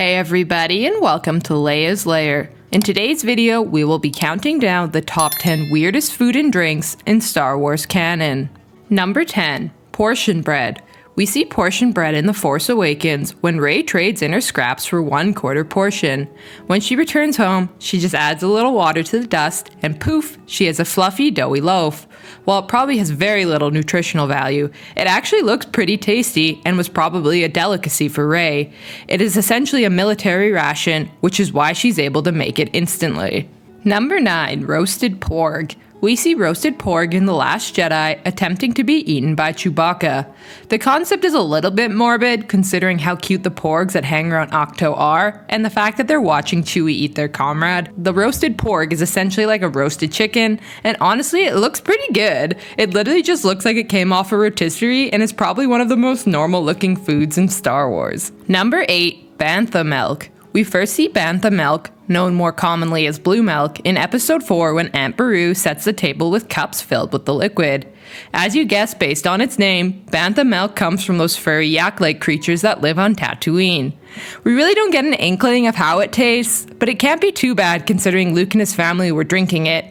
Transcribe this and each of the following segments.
Hey everybody, and welcome to Leia's Lair. In today's video, we will be counting down the top 10 weirdest food and drinks in Star Wars canon. Number 10. Portion bread. We see portion bread in The Force Awakens when Rey trades in her scraps for 1/4 portion. When she returns home, she just adds a little water to the dust, and poof, she has a fluffy, doughy loaf. While it probably has very little nutritional value, it actually looks pretty tasty and was probably a delicacy for Rey. It is essentially a military ration, which is why she's able to make it instantly. Number 9. Roasted Porg. We see roasted porg in The Last Jedi attempting to be eaten by Chewbacca. The concept is a little bit morbid, considering how cute the porgs that hang around Octo are, and the fact that they're watching Chewie eat their comrade. The roasted porg is essentially like a roasted chicken, and honestly, it looks pretty good. It literally just looks like it came off a rotisserie, and is probably one of the most normal looking foods in Star Wars. Number 8. Bantha Milk. We first see Bantha Milk, known more commonly as blue milk, in episode 4 when Aunt Beru sets the table with cups filled with the liquid. As you guessed based on its name, Bantha Milk comes from those furry yak-like creatures that live on Tatooine. We really don't get an inkling of how it tastes, but it can't be too bad considering Luke and his family were drinking it.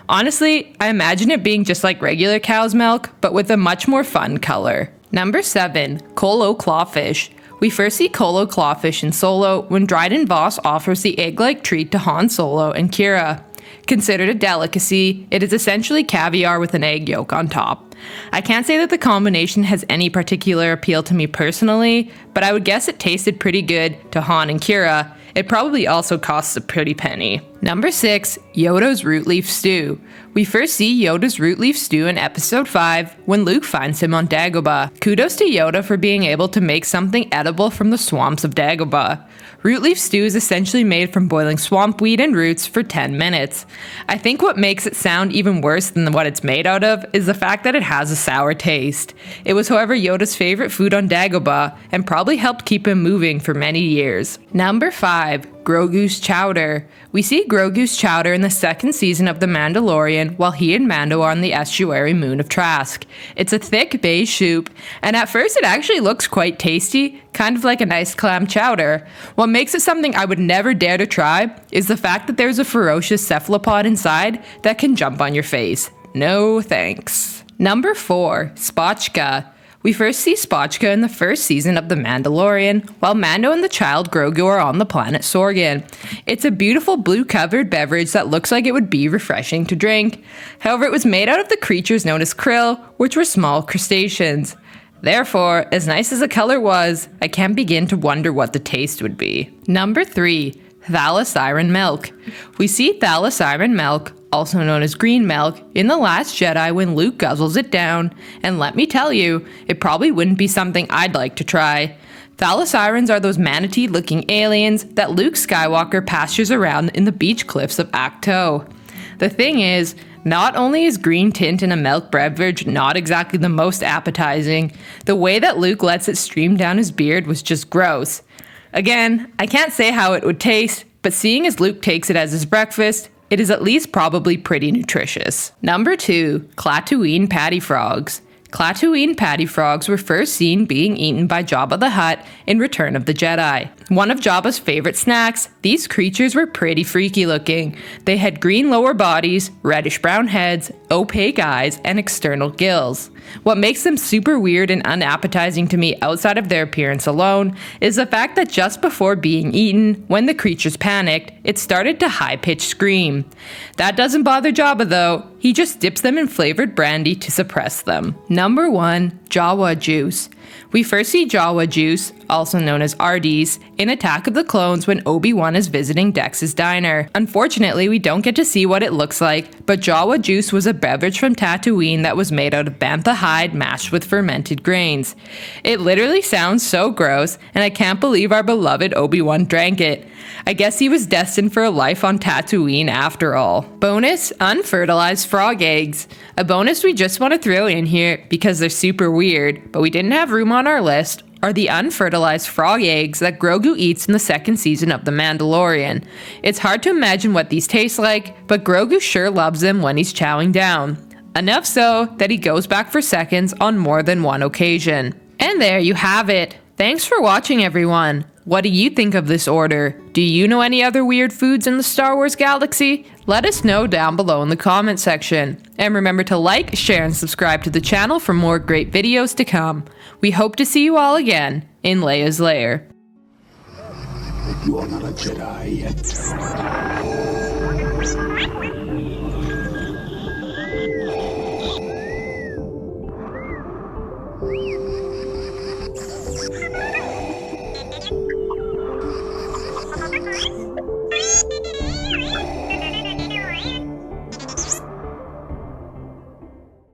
Honestly, I imagine it being just like regular cow's milk, but with a much more fun color. Number 7. Colo Claw Fish. We first see Colo Claw Fish in Solo when Dryden Voss offers the egg-like treat to Han Solo and Kira. Considered a delicacy, it is essentially caviar with an egg yolk on top. I can't say that the combination has any particular appeal to me personally, but I would guess it tasted pretty good to Han and Kira. It probably also costs a pretty penny. Number 6. Yoda's Rootleaf Stew. We first see Yoda's Rootleaf Stew in episode 5 when Luke finds him on Dagobah. Kudos to Yoda for being able to make something edible from the swamps of Dagobah. Rootleaf stew is essentially made from boiling swamp weed and roots for 10 minutes. I think what makes it sound even worse than what it's made out of is the fact that it has a sour taste. It was, however, Yoda's favorite food on Dagobah and probably helped keep him moving for many years. Number 5. Grogu's Chowder. We see Grogu's Chowder in the second season of The Mandalorian while he and Mando are on the estuary moon of Trask. It's a thick beige soup, and at first it actually looks quite tasty, kind of like a nice clam chowder. What makes it something I would never dare to try is the fact that there's a ferocious cephalopod inside that can jump on your face. No thanks. Number 4. Spotchka. We first see Spochka in the first season of The Mandalorian, while Mando and the child Grogu are on the planet Sorgan. It's a beautiful blue-covered beverage that looks like it would be refreshing to drink. However, it was made out of the creatures known as krill, which were small crustaceans. Therefore, as nice as the color was, I can't begin to wonder what the taste would be. Number 3. Thala Siren Milk. We see Thala Siren Milk, also known as green milk, in The Last Jedi when Luke guzzles it down, and let me tell you, it probably wouldn't be something I'd like to try. Thala Sirens are those manatee-looking aliens that Luke Skywalker pastures around in the beach cliffs of Acto. The thing is, not only is green tint in a milk beverage not exactly the most appetizing, the way that Luke lets it stream down his beard was just gross. Again, I can't say how it would taste, but seeing as Luke takes it as his breakfast, it is at least probably pretty nutritious. Number 2. Klatooine Paddy Frogs. Klatooine Paddy Frogs were first seen being eaten by Jabba the Hutt in Return of the Jedi. One of Jabba's favorite snacks, these creatures were pretty freaky looking. They had green lower bodies, reddish-brown heads, opaque eyes, and external gills. What makes them super weird and unappetizing to me outside of their appearance alone is the fact that just before being eaten, when the creatures panicked, it started to high-pitched scream. That doesn't bother Jabba though, he just dips them in flavored brandy to suppress them. Number 1. Jawa Juice. We first see Jawa Juice, also known as Ardes, in Attack of the Clones when Obi-Wan is visiting Dex's diner. Unfortunately, we don't get to see what it looks like, but Jawa Juice was a beverage from Tatooine that was made out of bantha hide mashed with fermented grains. It literally sounds so gross, and I can't believe our beloved Obi-Wan drank it. I guess he was destined for a life on Tatooine after all. Bonus, unfertilized frog eggs. A bonus we just want to throw in here because they're super weird, but we didn't have room on our list, are the unfertilized frog eggs that Grogu eats in the second season of The Mandalorian. It's hard to imagine what these taste like, but Grogu sure loves them when he's chowing down. Enough so that he goes back for seconds on more than one occasion. And there you have it. Thanks for watching, everyone. What do you think of this order? Do you know any other weird foods in the Star Wars galaxy? Let us know down below in the comment section. And remember to like, share, and subscribe to the channel for more great videos to come. We hope to see you all again in Leia's Lair. You are not a Jedi yet.